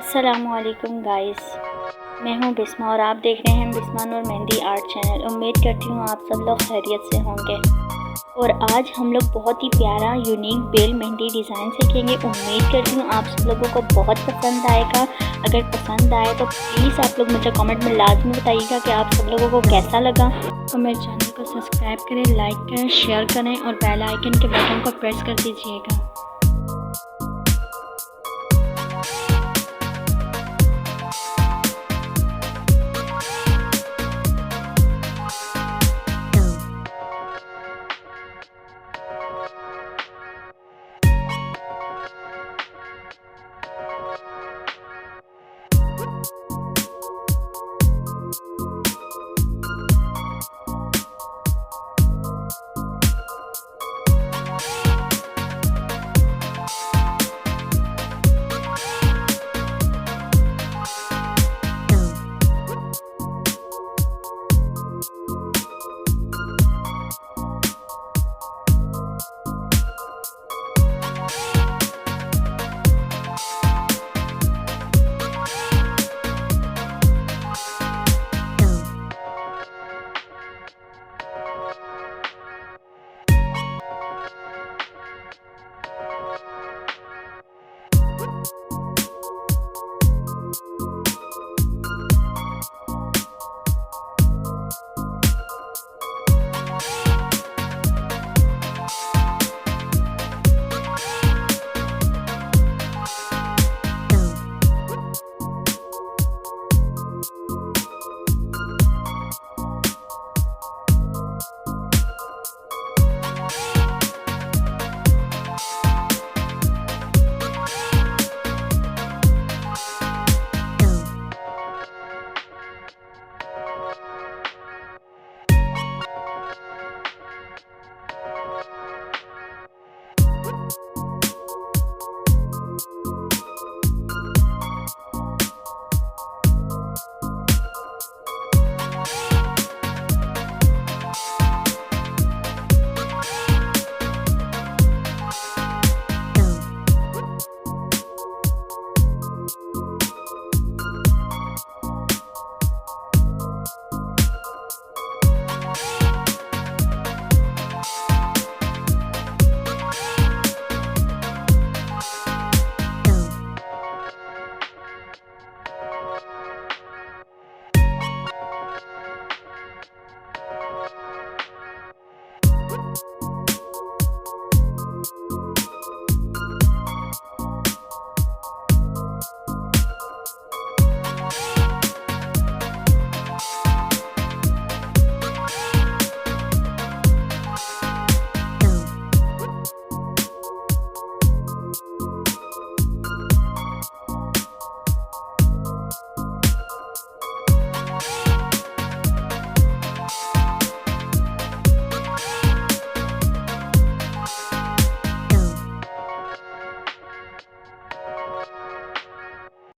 अस्सलामुअलैकुम गाइस, मैं हूं बिस्मा और आप देख रहे हैं बिस्मा नूर मेहंदी आर्ट चैनल। उम्मीद करती हूं आप सब लोग खैरियत से होंगे। और आज हम लोग बहुत ही प्यारा यूनिक बेल मेहंदी डिज़ाइन सीखेंगे। उम्मीद करती हूं आप सब लोगों को बहुत पसंद आएगा। अगर पसंद आए तो प्लीज़ आप लोग मुझे कमेंट में लाजमी बताइएगा कि आप सब लोगों को कैसा लगा। और मेरे चैनल को सब्सक्राइब करें, लाइक करें, शेयर करें और बेल आइकन के बटन को प्रेस कर दीजिएगा।